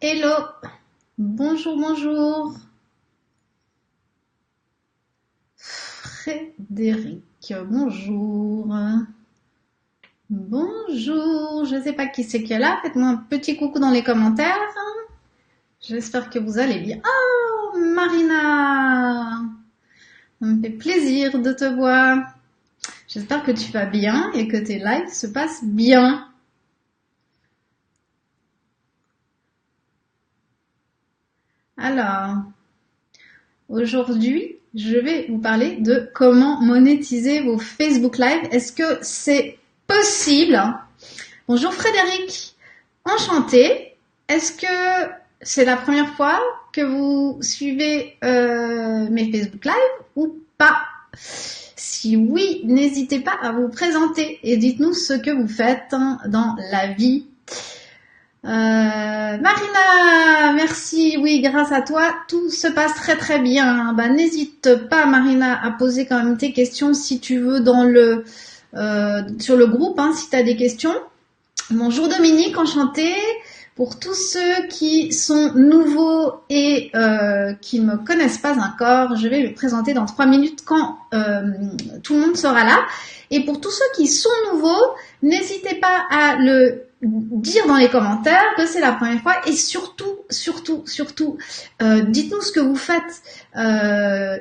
Hello, bonjour, bonjour. Frédéric, bonjour. Bonjour, je ne sais pas qui c'est qui est là, faites-moi un petit coucou dans les commentaires. J'espère que vous allez bien. Oh, Marina, ça me fait plaisir de te voir. J'espère que tu vas bien et que tes lives se passent bien. Alors, aujourd'hui, je vais vous parler de comment monétiser vos Facebook Live. Est-ce que c'est possible? Bonjour Frédéric, enchantée. Est-ce que c'est la première fois que vous suivez mes Facebook Live ou pas? Si oui, n'hésitez pas à vous présenter et dites-nous ce que vous faites dans la vie. Marina, merci. Oui, grâce à toi, tout se passe très très bien. Bah, n'hésite pas, Marina, à poser quand même tes questions si tu veux dans le sur le groupe, si tu as des questions. Bonjour Dominique, enchantée. Pour tous ceux qui sont nouveaux et qui ne me connaissent pas encore, je vais me présenter dans 3 minutes quand tout le monde sera là. Et pour tous ceux qui sont nouveaux, n'hésitez pas à le dire dans les commentaires que c'est la première fois et surtout, dites-nous ce que vous faites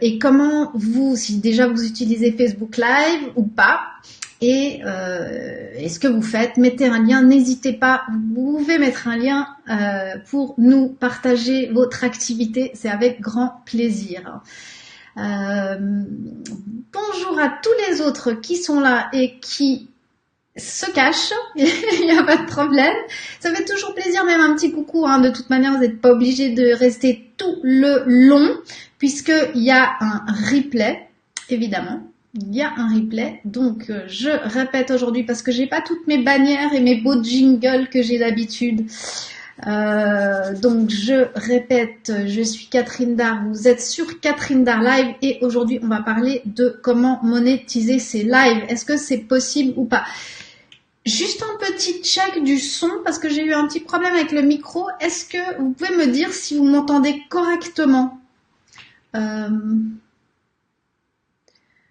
et comment vous, si déjà vous utilisez Facebook Live ou pas. Et ce que vous faites, mettez un lien, n'hésitez pas, vous pouvez mettre un lien pour nous partager votre activité, c'est avec grand plaisir. Bonjour à tous les autres qui sont là et qui se cachent, il n'y a pas de problème. Ça fait toujours plaisir, même un petit coucou, de toute manière vous n'êtes pas obligé de rester tout le long, puisqu'il y a un replay, évidemment. Il y a un replay, donc je répète aujourd'hui parce que j'ai pas toutes mes bannières et mes beaux jingles que j'ai d'habitude. Donc je répète, je suis Catherine Dard, vous êtes sur Catherine Dard Live et aujourd'hui on va parler de comment monétiser ces lives. Est-ce que c'est possible ou pas? Juste un petit check du son parce que j'ai eu un petit problème avec le micro. Est-ce que vous pouvez me dire si vous m'entendez correctement?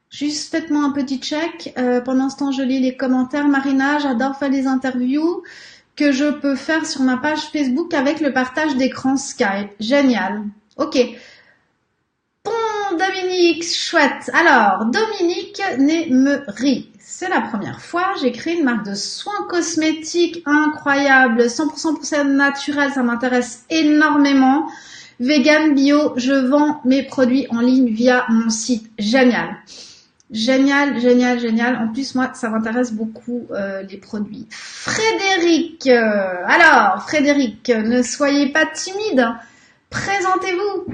Juste faites-moi un petit check. Pendant ce temps, je lis les commentaires. Marina, j'adore faire les interviews que je peux faire sur ma page Facebook avec le partage d'écran Skype. Génial. Ok. Bon, Dominique, chouette. Alors, Dominique Némery. C'est la première fois. J'ai créé une marque de soins cosmétiques incroyable. 100% naturel, ça m'intéresse énormément. Vegan, bio, je vends mes produits en ligne via mon site. Génial. Génial, génial, génial. En plus, moi, ça m'intéresse beaucoup les produits. Frédéric, alors, Frédéric, ne soyez pas timide. Présentez-vous.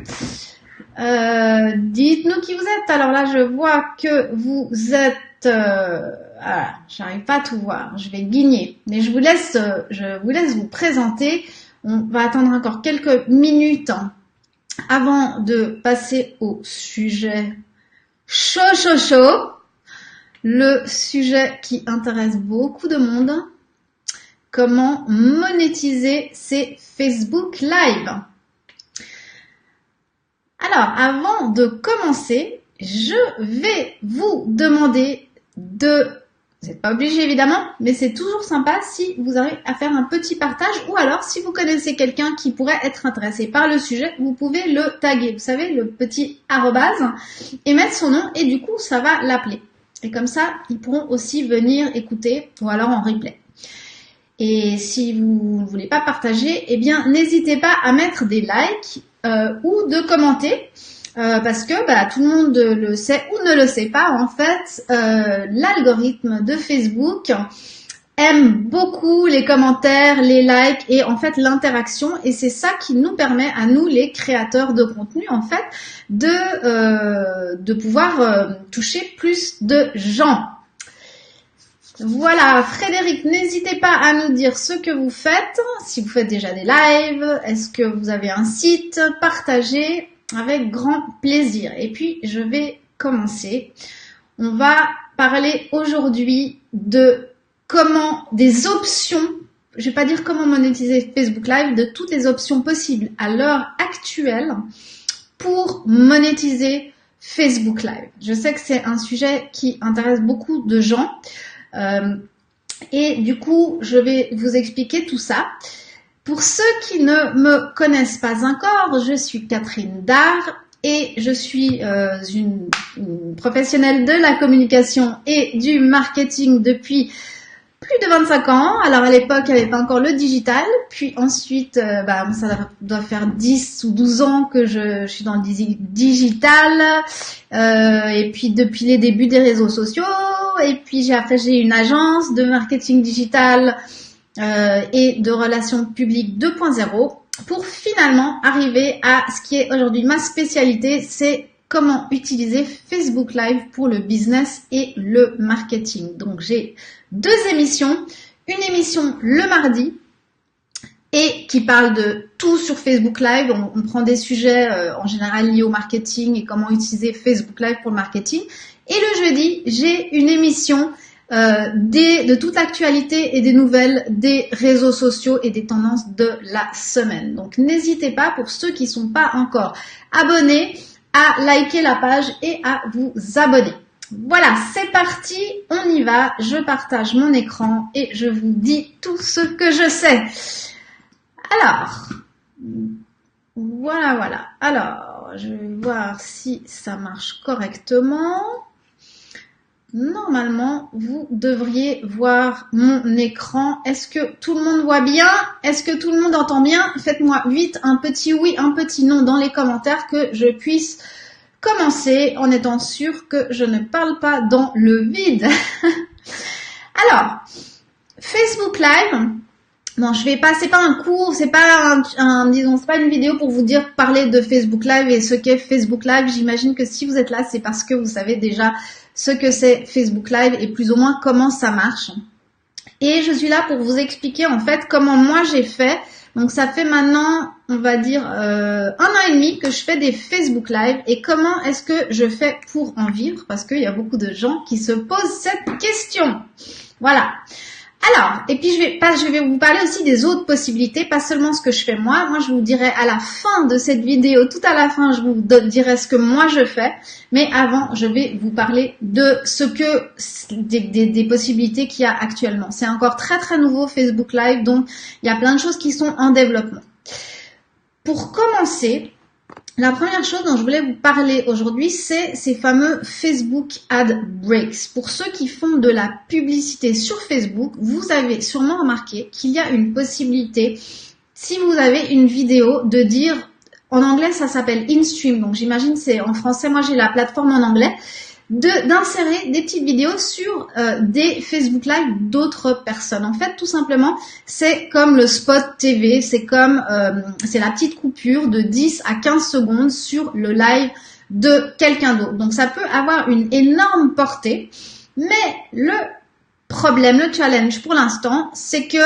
Dites-nous qui vous êtes. Alors là, je vois que vous êtes... voilà, j'arrive pas à tout voir. Je vais guigner. Mais je vous laisse vous présenter. On va attendre encore quelques minutes avant de passer au sujet chaud, le sujet qui intéresse beaucoup de monde, comment monétiser ses Facebook Live. Alors, avant de commencer, je vais vous demander de... Vous n'êtes pas obligé évidemment, mais c'est toujours sympa si vous arrivez à faire un petit partage ou alors si vous connaissez quelqu'un qui pourrait être intéressé par le sujet, vous pouvez le taguer, vous savez, le petit arrobase et mettre son nom et du coup ça va l'appeler. Et comme ça, ils pourront aussi venir écouter ou alors en replay. Et si vous ne voulez pas partager, eh bien n'hésitez pas à mettre des likes ou de commenter. Parce que tout le monde le sait ou ne le sait pas, en fait, l'algorithme de Facebook aime beaucoup les commentaires, les likes et en fait l'interaction et c'est ça qui nous permet à nous les créateurs de contenu en fait de pouvoir toucher plus de gens. Voilà, Frédéric, n'hésitez pas à nous dire ce que vous faites, si vous faites déjà des lives, est-ce que vous avez un site, partagez. Avec grand plaisir. Et puis, je vais commencer. On va parler aujourd'hui de comment des options je vais pas dire comment monétiser Facebook Live, de toutes les options possibles à l'heure actuelle pour monétiser Facebook Live. Je sais que c'est un sujet qui intéresse beaucoup de gens et du coup, je vais vous expliquer tout ça. Pour ceux qui ne me connaissent pas encore, je suis Catherine Dard et je suis une professionnelle de la communication et du marketing depuis plus de 25 ans. Alors à l'époque, il n'y avait pas encore le digital. Puis ensuite, ça doit faire 10 ou 12 ans que je suis dans le digital. Et puis depuis les débuts des réseaux sociaux. Et puis après, j'ai une agence de marketing digital et de relations publiques 2.0 pour finalement arriver à ce qui est aujourd'hui ma spécialité, c'est comment utiliser Facebook Live pour le business et le marketing. Donc, j'ai 2 émissions. Une émission le mardi et qui parle de tout sur Facebook Live. On prend des sujets en général liés au marketing et comment utiliser Facebook Live pour le marketing. Et le jeudi, j'ai une émission de toute l'actualité et des nouvelles des réseaux sociaux et des tendances de la semaine. Donc, n'hésitez pas, pour ceux qui ne sont pas encore abonnés, à liker la page et à vous abonner. Voilà, c'est parti, on y va. Je partage mon écran et je vous dis tout ce que je sais. Alors, voilà. Alors, je vais voir si ça marche correctement. Normalement, vous devriez voir mon écran. Est-ce que tout le monde voit bien? Est-ce que tout le monde entend bien? Faites-moi vite un petit oui, un petit non dans les commentaires que je puisse commencer en étant sûr que je ne parle pas dans le vide. Alors, Facebook Live. Non, je vais pas, c'est pas un cours, c'est pas c'est pas une vidéo pour vous dire parler de Facebook Live et ce qu'est Facebook Live. J'imagine que si vous êtes là, c'est parce que vous savez déjà ce que c'est Facebook Live et plus ou moins comment ça marche. Et je suis là pour vous expliquer en fait comment moi j'ai fait. Donc ça fait maintenant, on va dire, 1 an et demi que je fais des Facebook Live et comment est-ce que je fais pour en vivre, parce qu'il y a beaucoup de gens qui se posent cette question. Voilà. Alors, et puis je vais vous parler aussi des autres possibilités, pas seulement ce que je fais moi. Moi, je vous dirai à la fin de cette vidéo, tout à la fin, je vous dirai ce que moi je fais. Mais avant, je vais vous parler de ce que des possibilités qu'il y a actuellement. C'est encore très très nouveau Facebook Live, donc il y a plein de choses qui sont en développement. Pour commencer, la première chose dont je voulais vous parler aujourd'hui, c'est ces fameux Facebook Ad Breaks. Pour ceux qui font de la publicité sur Facebook, vous avez sûrement remarqué qu'il y a une possibilité, si vous avez une vidéo, de dire, en anglais ça s'appelle InStream, donc j'imagine c'est en français, moi j'ai la plateforme en anglais, d'insérer des petites vidéos sur des Facebook Live d'autres personnes. En fait, tout simplement, c'est comme le spot TV, c'est comme c'est la petite coupure de 10 à 15 secondes sur le live de quelqu'un d'autre. Donc, ça peut avoir une énorme portée, mais le problème, le challenge pour l'instant, c'est que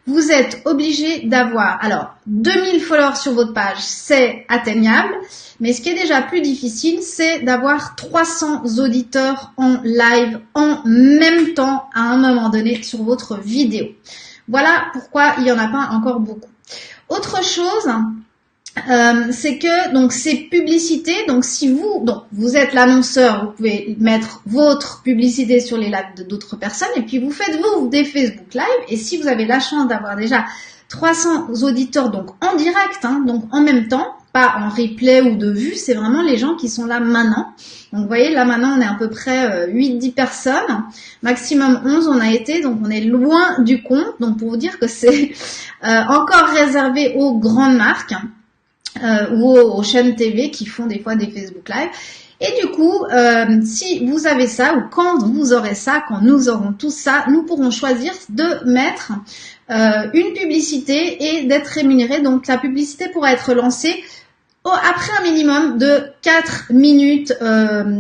vous êtes obligé d'avoir, alors, 2000 followers sur votre page, c'est atteignable, mais ce qui est déjà plus difficile, c'est d'avoir 300 auditeurs en live en même temps à un moment donné sur votre vidéo. Voilà pourquoi il n'y en a pas encore beaucoup. Autre chose, c'est que donc ces publicités, donc si vous êtes l'annonceur, vous pouvez mettre votre publicité sur les lives d'autres personnes et puis vous faites vous des Facebook Live, et si vous avez la chance d'avoir déjà 300 auditeurs donc en direct, donc en même temps, pas en replay ou de vue, c'est vraiment les gens qui sont là maintenant. Donc vous voyez, là maintenant on est à peu près 8-10 personnes, maximum 11 on a été, donc on est loin du compte. Donc pour vous dire que c'est encore réservé aux grandes marques ou aux chaînes TV qui font des fois des Facebook Live. Et du coup, si vous avez ça, ou quand vous aurez ça, quand nous aurons tout ça, nous pourrons choisir de mettre une publicité et d'être rémunéré. Donc la publicité pourra être lancée après un minimum de 4 minutes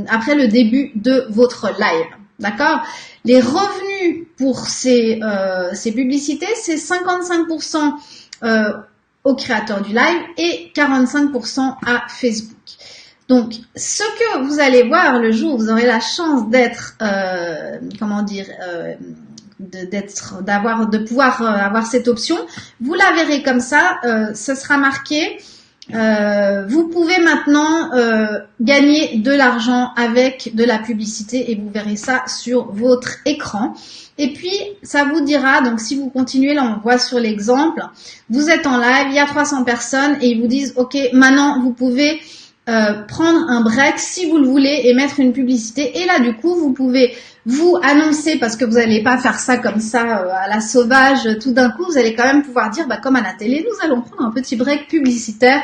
après le début de votre live. D'accord? Les revenus pour ces publicités, c'est 55% au créateur du live et 45% à Facebook. Donc, ce que vous allez voir le jour où vous aurez la chance d'être, de pouvoir avoir cette option. Vous la verrez comme ça, ce sera marqué. Vous pouvez maintenant gagner de l'argent avec de la publicité et vous verrez ça sur votre écran. Et puis, ça vous dira, donc si vous continuez, là on voit sur l'exemple, vous êtes en live, il y a 300 personnes et ils vous disent, ok, maintenant vous pouvez prendre un break si vous le voulez et mettre une publicité. Et là, du coup, vous pouvez vous annoncer, parce que vous n'allez pas faire ça comme ça à la sauvage tout d'un coup, vous allez quand même pouvoir dire, comme à la télé, nous allons prendre un petit break publicitaire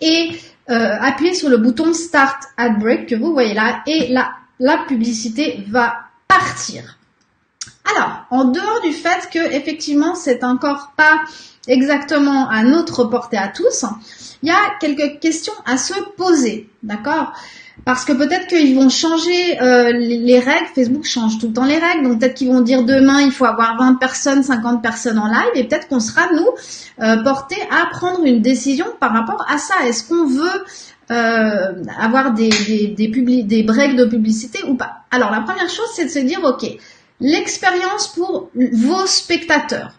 et appuyer sur le bouton Start Ad Break que vous voyez là et la publicité va partir. Alors, en dehors du fait que effectivement c'est encore pas exactement à notre portée à tous, il y a quelques questions à se poser, d'accord? Parce que peut-être qu'ils vont changer les règles, Facebook change tout le temps les règles, donc peut-être qu'ils vont dire demain il faut avoir 20 personnes, 50 personnes en live, et peut-être qu'on sera nous portés à prendre une décision par rapport à ça. Est-ce qu'on veut avoir des breaks de publicité ou pas? Alors la première chose c'est de se dire ok, l'expérience pour vos spectateurs.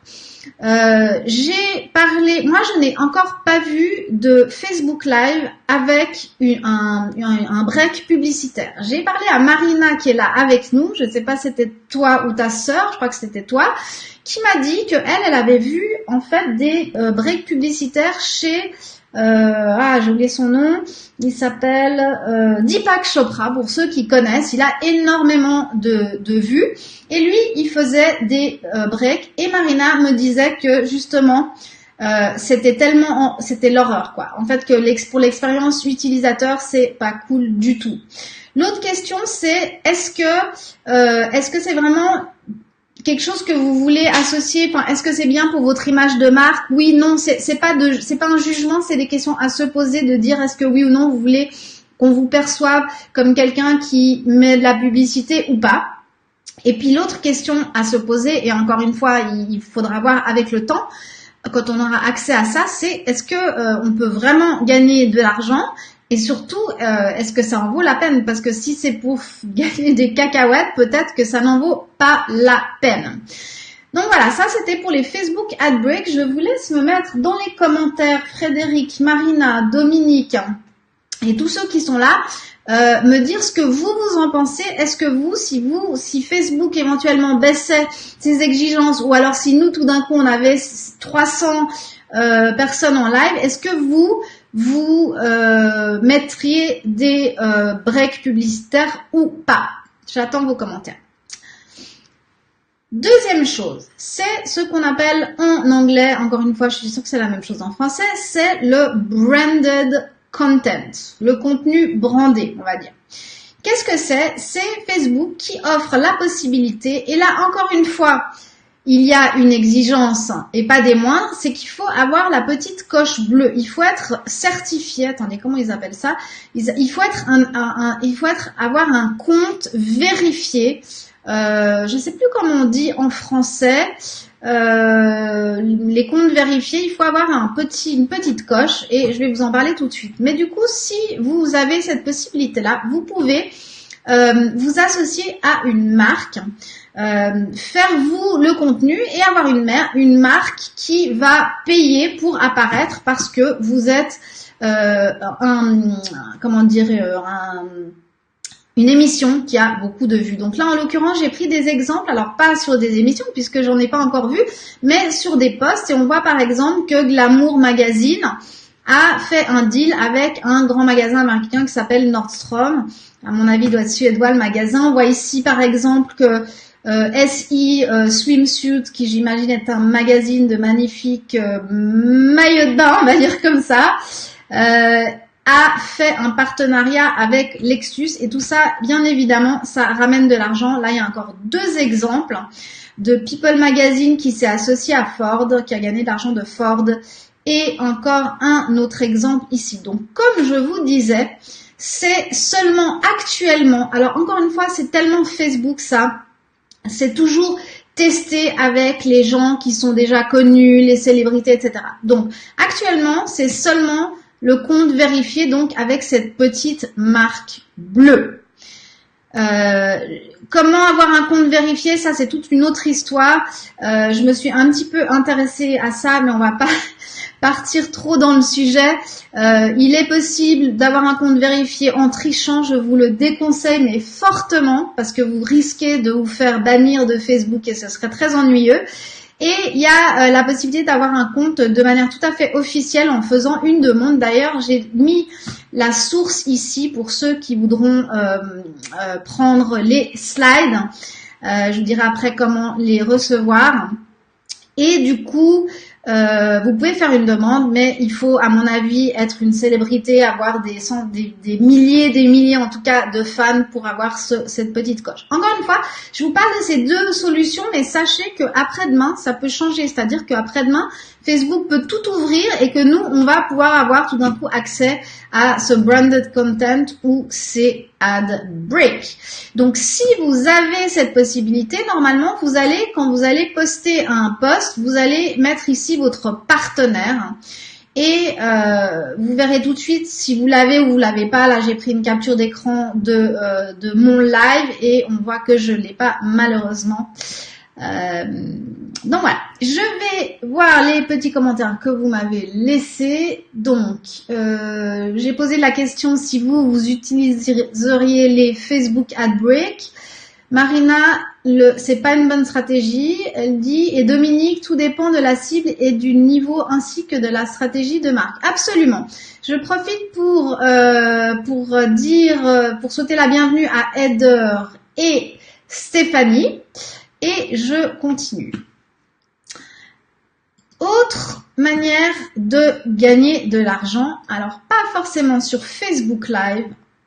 J'ai parlé, moi je n'ai encore pas vu de Facebook Live avec un break publicitaire. J'ai parlé à Marina qui est là avec nous, je ne sais pas si c'était toi ou ta sœur, je crois que c'était toi, qui m'a dit que elle avait vu en fait des breaks publicitaires chez j'ai oublié son nom, il s'appelle Deepak Chopra, pour ceux qui connaissent, il a énormément de vues, et lui, il faisait des breaks, et Marina me disait que justement, c'était l'horreur, quoi. En fait, que pour l'expérience utilisateur, c'est pas cool du tout. L'autre question, c'est est-ce que c'est vraiment quelque chose que vous voulez associer, enfin, est-ce que c'est bien pour votre image de marque? Oui, non, c'est pas un jugement, c'est des questions à se poser, de dire est-ce que oui ou non vous voulez qu'on vous perçoive comme quelqu'un qui met de la publicité ou pas. Et puis l'autre question à se poser, et encore une fois, il faudra voir avec le temps, quand on aura accès à ça, c'est est-ce que on peut vraiment gagner de l'argent? Et surtout, est-ce que ça en vaut la peine? Parce que si c'est pour gagner des cacahuètes, peut-être que ça n'en vaut pas la peine. Donc voilà, ça c'était pour les Facebook Ad Break. Je vous laisse me mettre dans les commentaires, Frédéric, Marina, Dominique et tous ceux qui sont là, me dire ce que vous en pensez. Est-ce que si Facebook éventuellement baissait ses exigences, ou alors si nous tout d'un coup on avait 300 personnes en live, est-ce que vous mettriez des breaks publicitaires ou pas? J'attends vos commentaires. Deuxième chose, c'est ce qu'on appelle en anglais, encore une fois, je suis sûre que c'est la même chose en français, c'est le branded content, le contenu brandé, on va dire. Qu'est-ce que c'est? C'est Facebook qui offre la possibilité, et là, encore une fois, il y a une exigence, et pas des moindres, c'est qu'il faut avoir la petite coche bleue. Il faut être certifié. Attendez, comment ils appellent ça? Il faut avoir un compte vérifié. Je sais plus comment on dit en français. Les comptes vérifiés, il faut avoir une petite coche, et je vais vous en parler tout de suite. Mais du coup, si vous avez cette possibilité-là, vous pouvez vous associer à une marque, faire vous le contenu et avoir une marque qui va payer pour apparaître parce que vous êtes une émission qui a beaucoup de vues. Donc là, en l'occurrence, j'ai pris des exemples, alors pas sur des émissions puisque j'en ai pas encore vu, mais sur des posts, et on voit par exemple que Glamour Magazine a fait un deal avec un grand magasin américain qui s'appelle Nordstrom. À mon avis, il doit être suédois le magasin. On voit ici par exemple que SI Swimsuit, qui j'imagine est un magazine de magnifiques maillots de bain, on va dire comme ça, a fait un partenariat avec Lexus, et tout ça, bien évidemment, ça ramène de l'argent. Là, il y a encore deux exemples de People Magazine qui s'est associé à Ford, qui a gagné de l'argent de Ford, et encore un autre exemple ici. Donc, comme je vous disais, c'est seulement actuellement, alors encore une fois, c'est tellement Facebook ça, c'est toujours testé avec les gens qui sont déjà connus, les célébrités, etc. Donc, actuellement, c'est seulement le compte vérifié, donc avec cette petite marque bleue. Comment avoir un compte vérifié, ça c'est toute une autre histoire. Je me suis un petit peu intéressée à ça, mais on va pas partir trop dans le sujet. Il est possible d'avoir un compte vérifié en trichant, je vous le déconseille, mais fortement, parce que vous risquez de vous faire bannir de Facebook et ce serait très ennuyeux. Et il y a la possibilité d'avoir un compte de manière tout à fait officielle en faisant une demande. D'ailleurs, j'ai mis la source ici pour ceux qui voudront prendre les slides. Je vous dirai après comment les recevoir. Et du coup, vous pouvez faire une demande, mais il faut, à mon avis, être une célébrité, avoir des milliers en tout cas de fans pour avoir cette petite coche. Encore une fois, je vous parle de ces deux solutions, mais sachez que après-demain, ça peut changer. C'est-à-dire qu'après-demain, Facebook peut tout ouvrir et que nous, on va pouvoir avoir tout d'un coup accès à ce branded content ou ces ad break. Donc, si vous avez cette possibilité, normalement, vous allez, quand vous allez poster un post, vous allez mettre ici votre partenaire et vous verrez tout de suite si vous l'avez ou vous l'avez pas. Là, j'ai pris une capture d'écran de mon live et on voit que je l'ai pas malheureusement. Donc voilà, je vais voir les petits commentaires que vous m'avez laissés. Donc, j'ai posé la question si vous utiliseriez les Facebook Ad Break. Marina, c'est pas une bonne stratégie. Elle dit, et Dominique, tout dépend de la cible et du niveau ainsi que de la stratégie de marque. Absolument. Je profite pour souhaiter la bienvenue à Heather et Stéphanie. Et je continue. Autre manière de gagner de l'argent, alors pas forcément sur Facebook Live,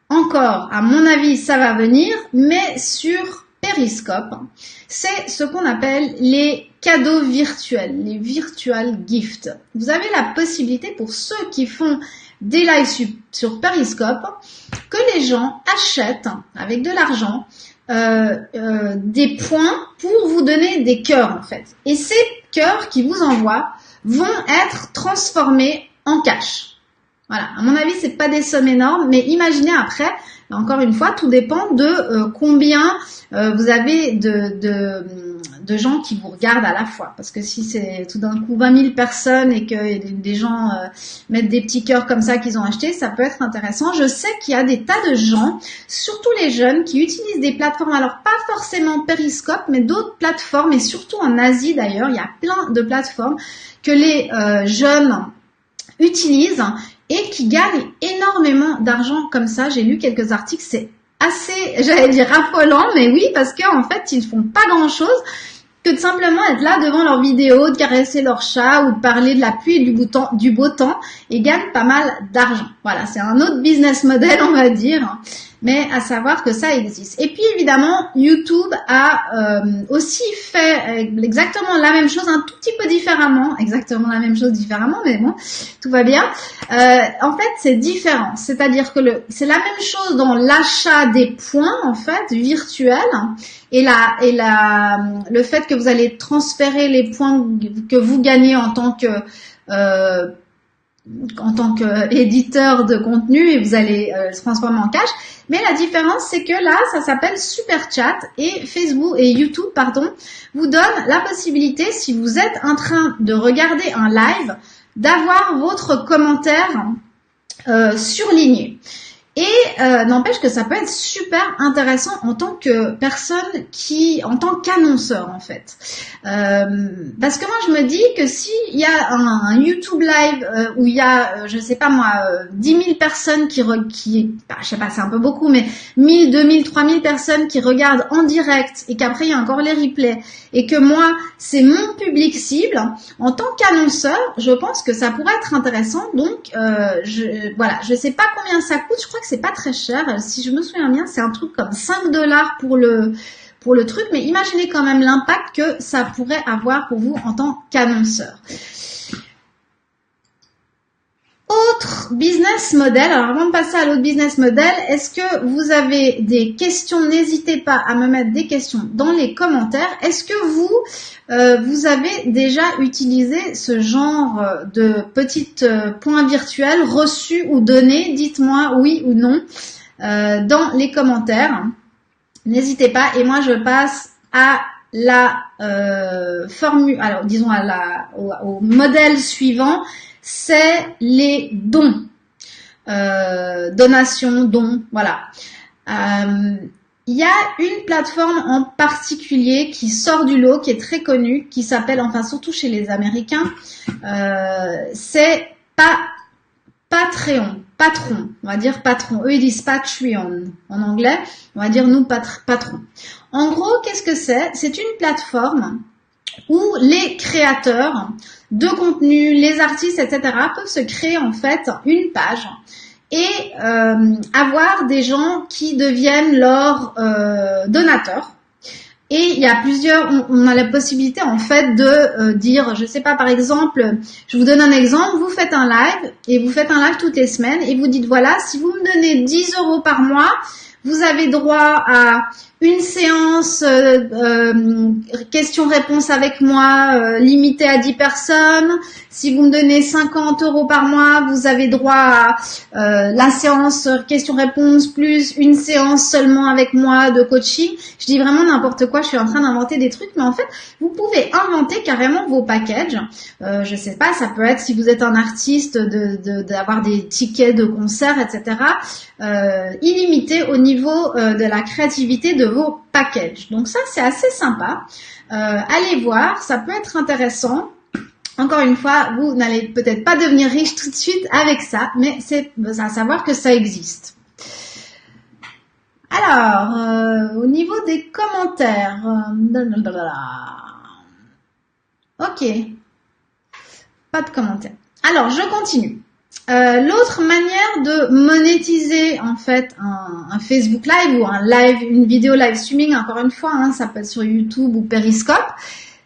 encore à mon avis ça va venir, mais sur Periscope, c'est ce qu'on appelle les cadeaux virtuels, les virtual gifts. Vous avez la possibilité pour ceux qui font des lives sur Periscope que les gens achètent avec de l'argent des points pour vous donner des cœurs en fait. Et ces cœurs qui vous envoient vont être transformés en cash. Voilà, à mon avis, c'est pas des sommes énormes, mais imaginez après, encore une fois, tout dépend de combien vous avez de gens qui vous regardent à la fois. Parce que si c'est tout d'un coup 20 000 personnes et que des gens mettent des petits cœurs comme ça qu'ils ont achetés, ça peut être intéressant. Je sais qu'il y a des tas de gens, surtout les jeunes, qui utilisent des plateformes, alors pas forcément Periscope, mais d'autres plateformes, et surtout en Asie d'ailleurs, il y a plein de plateformes que les jeunes utilisent et qui gagnent énormément d'argent comme ça. J'ai lu quelques articles, c'est assez, j'allais dire affolant, mais oui, parce qu'en fait, ils font pas grand-chose que de simplement être là devant leur vidéo, de caresser leur chat ou de parler de la pluie et du beau temps et gagnent pas mal d'argent. Voilà, c'est un autre business model, on va dire, mais à savoir que ça existe. Et puis évidemment, YouTube a aussi fait exactement la même chose, un tout petit peu différemment, mais bon, tout va bien. En fait, c'est différent, c'est-à-dire que c'est la même chose dans l'achat des points, en fait, virtuels, et le fait que vous allez transférer les points que vous gagnez en tant qu'éditeur de contenu et vous allez se transformer en cash. Mais la différence, c'est que là, ça s'appelle Super Chat et Facebook et YouTube, vous donne la possibilité, si vous êtes en train de regarder un live, d'avoir votre commentaire surligné. Et n'empêche que ça peut être super intéressant en tant que personne en tant qu'annonceur en fait. Parce que moi je me dis que s'il y a un YouTube live où il y a, je sais pas moi, 10 000 personnes je sais pas, c'est un peu beaucoup, mais 1000, 2000, 3000 personnes qui regardent en direct et qu'après il y a encore les replays et que moi c'est mon public cible, en tant qu'annonceur, je pense que ça pourrait être intéressant. Donc voilà, je sais pas combien ça coûte, je crois que c'est pas très cher. Si je me souviens bien, c'est un truc comme 5 $ pour le truc, mais imaginez quand même l'impact que ça pourrait avoir pour vous en tant qu'annonceur. Autre business model, alors avant de passer à l'autre business model, est-ce que vous avez des questions? N'hésitez pas à me mettre des questions dans les commentaires. Est-ce que vous avez déjà utilisé ce genre de petites points virtuels reçus ou donnés? Dites-moi oui ou non dans les commentaires. n'hésitez pas. Et moi, je passe à la formule, alors disons au modèle suivant, c'est les dons. Donations, dons, voilà. Il y a une plateforme en particulier qui sort du lot, qui est très connue, qui s'appelle, enfin surtout chez les Américains, c'est Patreon, on va dire patron. Eux ils disent Patreon en anglais, on va dire nous patron. En gros, qu'est-ce que c'est? C'est une plateforme où les créateurs de contenu, les artistes, etc. peuvent se créer en fait une page et avoir des gens qui deviennent leurs donateurs. Et il y a plusieurs, on a la possibilité en fait de dire, je sais pas, par exemple, je vous donne un exemple, vous faites un live et vous faites un live toutes les semaines et vous dites voilà, si vous me donnez 10 € par mois, vous avez droit à une séance questions-réponses avec moi limitée à 10 personnes. Si vous me donnez 50 € par mois, vous avez droit à la séance questions-réponses plus une séance seulement avec moi de coaching. Je dis vraiment n'importe quoi, je suis en train d'inventer des trucs, mais en fait, vous pouvez inventer carrément vos packages. Je sais pas, ça peut être si vous êtes un artiste d'avoir des tickets de concert, etc. Illimité au niveau de la créativité de vos packages. Donc ça, c'est assez sympa. Allez voir, ça peut être intéressant. Encore une fois, vous n'allez peut-être pas devenir riche tout de suite avec ça, mais c'est à savoir que ça existe. Alors, au niveau des commentaires, ok, pas de commentaires. Alors, je continue. L'autre manière de monétiser en fait un Facebook Live ou un live, une vidéo live streaming, encore une fois, hein, ça peut être sur YouTube ou Periscope,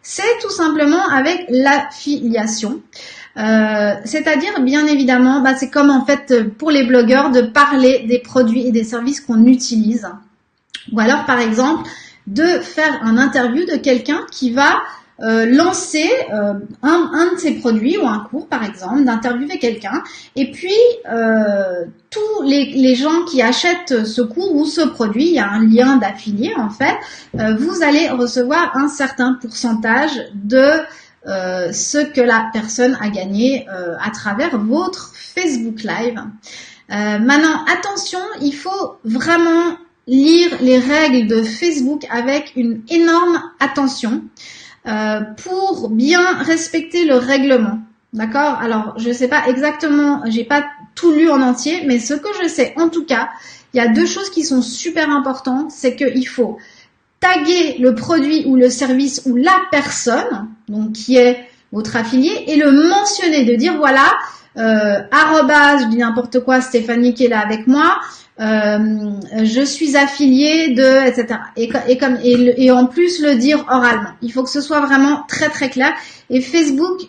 c'est tout simplement avec l'affiliation. C'est-à-dire, bien évidemment, c'est comme en fait pour les blogueurs de parler des produits et des services qu'on utilise. Ou alors, par exemple, de faire un interview de quelqu'un qui va lancer un de ses produits ou un cours par exemple, d'interviewer quelqu'un et puis tous les gens qui achètent ce cours ou ce produit, il y a un lien d'affilié en fait, vous allez recevoir un certain pourcentage de ce que la personne a gagné à travers votre Facebook Live. Maintenant, attention, il faut vraiment lire les règles de Facebook avec une énorme attention. Pour bien respecter le règlement. D'accord? Alors, je sais pas exactement, j'ai pas tout lu en entier, mais ce que je sais, en tout cas, il y a deux choses qui sont super importantes, c'est qu'il faut taguer le produit ou le service ou la personne, donc qui est votre affilié, et le mentionner, de dire voilà, arrobase, je dis n'importe quoi, Stéphanie qui est là avec moi, je suis affiliée de, etc. Et en plus le dire oralement. Il faut que ce soit vraiment très très clair. Et Facebook,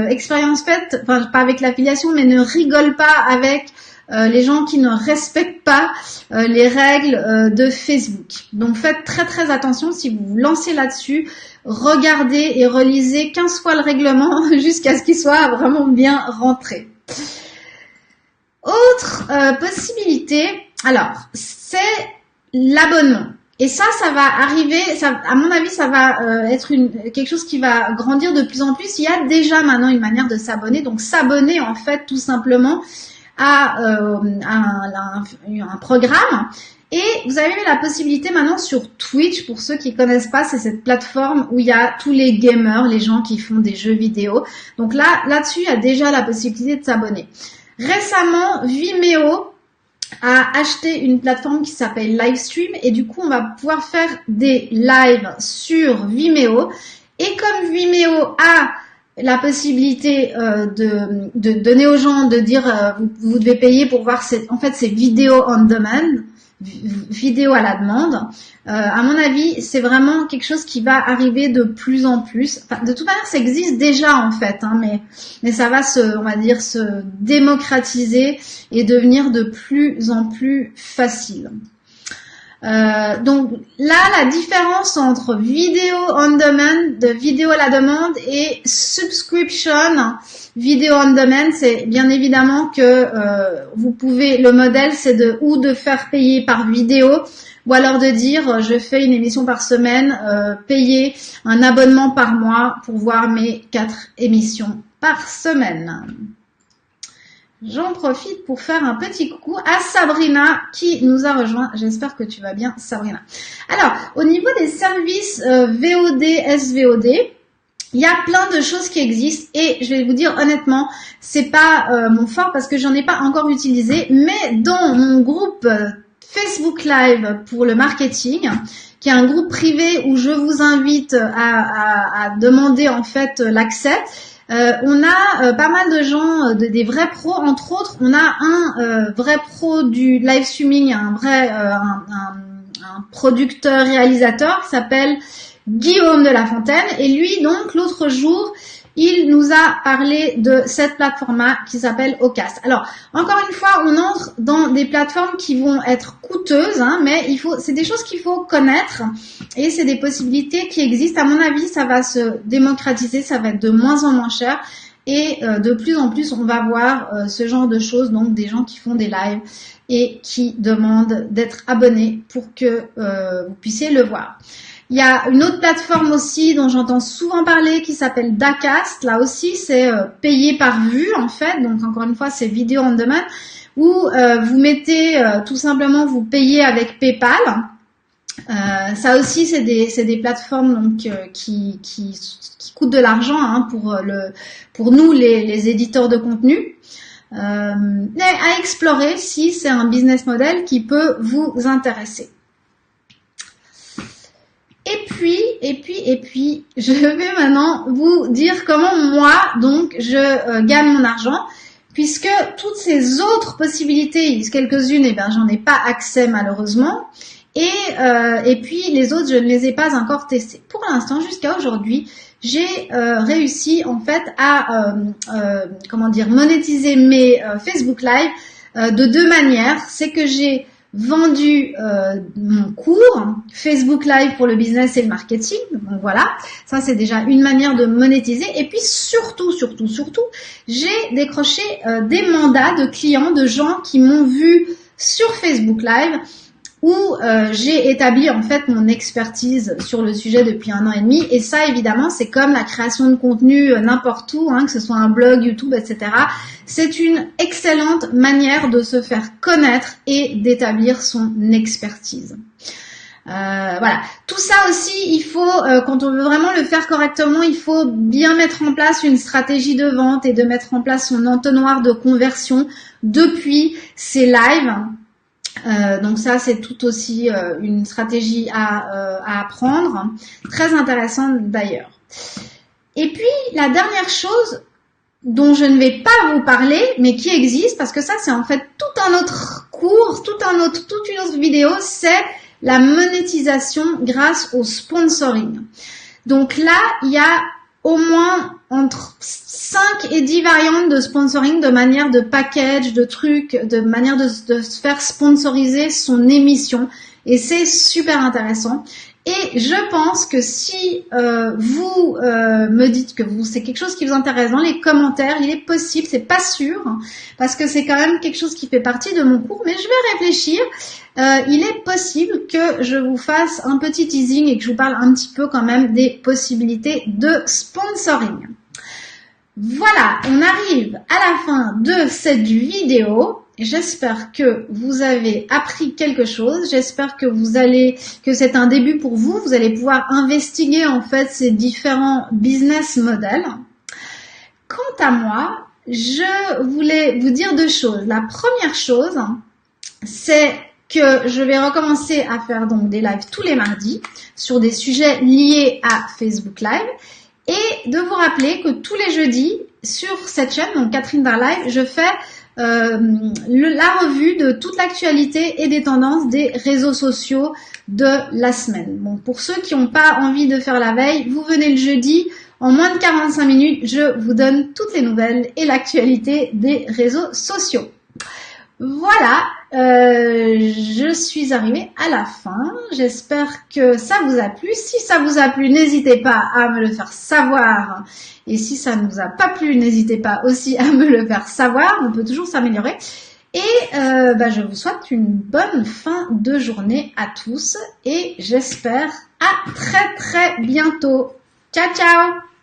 expérience faite, enfin pas avec l'affiliation, mais ne rigole pas avec les gens qui ne respectent pas les règles de Facebook. Donc faites très très attention si vous vous lancez là-dessus. Regardez et relisez 15 fois le règlement jusqu'à ce qu'il soit vraiment bien rentré. Autre possibilité, alors, c'est l'abonnement. Et ça va arriver, ça, à mon avis, ça va être quelque chose qui va grandir de plus en plus. Il y a déjà maintenant une manière de s'abonner. Donc, s'abonner, en fait, tout simplement à un programme. Et vous avez la possibilité maintenant sur Twitch, pour ceux qui connaissent pas, c'est cette plateforme où il y a tous les gamers, les gens qui font des jeux vidéo. Donc là-dessus, il y a déjà la possibilité de s'abonner. Récemment, Vimeo a acheté une plateforme qui s'appelle Livestream et du coup, on va pouvoir faire des lives sur Vimeo. Et comme Vimeo a la possibilité de donner aux gens, de dire vous devez payer pour voir ces vidéos on demand, vidéo à la demande. À mon avis, c'est vraiment quelque chose qui va arriver de plus en plus. Enfin, de toute manière, ça existe déjà en fait, hein, mais ça va on va dire, se démocratiser et devenir de plus en plus facile. Donc là, la différence entre vidéo on demand, de vidéo à la demande, et subscription vidéo on demand, c'est bien évidemment que vous pouvez, le modèle c'est de faire payer par vidéo, ou alors de dire je fais une émission par semaine, payer un abonnement par mois pour voir mes 4 émissions par semaine. J'en profite pour faire un petit coucou à Sabrina qui nous a rejoint. J'espère que tu vas bien, Sabrina. Alors, au niveau des services VOD, SVOD, il y a plein de choses qui existent et je vais vous dire honnêtement, c'est pas mon fort parce que j'en ai pas encore utilisé, mais dans mon groupe Facebook Live pour le marketing, qui est un groupe privé où je vous invite à demander en fait l'accès. On a pas mal de gens, des vrais pros, entre autres, on a un vrai pro du live streaming, un producteur réalisateur qui s'appelle Guillaume de la Fontaine, et lui donc l'autre jour il nous a parlé de cette plateforme qui s'appelle Ocast. Alors, encore une fois, on entre dans des plateformes qui vont être coûteuses, hein, mais c'est des choses qu'il faut connaître et c'est des possibilités qui existent. À mon avis, ça va se démocratiser, ça va être de moins en moins cher et de plus en plus, on va voir ce genre de choses, donc des gens qui font des lives et qui demandent d'être abonnés pour que vous puissiez le voir. Il y a une autre plateforme aussi dont j'entends souvent parler qui s'appelle Dacast. Là aussi, c'est payé par vue en fait. Donc encore une fois, c'est vidéo on demand où vous mettez tout simplement, vous payez avec PayPal. Ça aussi, c'est des plateformes donc qui coûtent de l'argent hein, pour nous les éditeurs de contenu. Mais à explorer si c'est un business model qui peut vous intéresser. Et puis, je vais maintenant vous dire comment moi, donc, je gagne mon argent, puisque toutes ces autres possibilités, quelques-unes, eh ben, j'en ai pas accès malheureusement, et puis les autres, je ne les ai pas encore testées. Pour l'instant, jusqu'à aujourd'hui, j'ai réussi en fait à, monétiser mes Facebook Live de 2 manières. C'est que j'ai vendu mon cours Facebook Live pour le business et le marketing. Donc voilà, ça c'est déjà une manière de monétiser. Et puis surtout, j'ai décroché des mandats de clients, de gens qui m'ont vu sur Facebook Live où j'ai établi en fait mon expertise sur le sujet depuis 1 an et demi. Et ça, évidemment, c'est comme la création de contenu n'importe où, hein, que ce soit un blog, YouTube, etc. C'est une excellente manière de se faire connaître et d'établir son expertise. Voilà. Tout ça aussi, il faut, quand on veut vraiment le faire correctement, il faut bien mettre en place une stratégie de vente et de mettre en place son entonnoir de conversion depuis ses lives. Donc ça, c'est tout aussi une stratégie à apprendre, très intéressante d'ailleurs. Et puis, la dernière chose dont je ne vais pas vous parler, mais qui existe, parce que ça, c'est en fait tout un autre cours, toute une autre vidéo, c'est la monétisation grâce au sponsoring. Donc là, il y a au moins entre 5 et 10 variantes de sponsoring, de manière de package, de trucs, de manière de se faire sponsoriser son émission. Et c'est super intéressant. Et je pense que si vous me dites que c'est quelque chose qui vous intéresse dans les commentaires, il est possible, c'est pas sûr, hein, parce que c'est quand même quelque chose qui fait partie de mon cours, mais je vais réfléchir. Il est possible que je vous fasse un petit teasing et que je vous parle un petit peu quand même des possibilités de sponsoring. Voilà, on arrive à la fin de cette vidéo. J'espère que vous avez appris quelque chose. J'espère que que c'est un début pour vous. Vous allez pouvoir investiguer en fait ces différents business models. Quant à moi, je voulais vous dire 2 choses. La première chose, c'est que je vais recommencer à faire donc des lives tous les mardis sur des sujets liés à Facebook Live et de vous rappeler que tous les jeudis sur cette chaîne, donc Catherine Dar Live, je fais la revue de toute l'actualité et des tendances des réseaux sociaux de la semaine. Bon, pour ceux qui n'ont pas envie de faire la veille, vous venez le jeudi, en moins de 45 minutes, je vous donne toutes les nouvelles et l'actualité des réseaux sociaux. Voilà, je suis arrivée à la fin. J'espère que ça vous a plu. Si ça vous a plu, n'hésitez pas à me le faire savoir. Et si ça ne vous a pas plu, n'hésitez pas aussi à me le faire savoir. On peut toujours s'améliorer. Et je vous souhaite une bonne fin de journée à tous. Et j'espère à très très bientôt. Ciao ciao!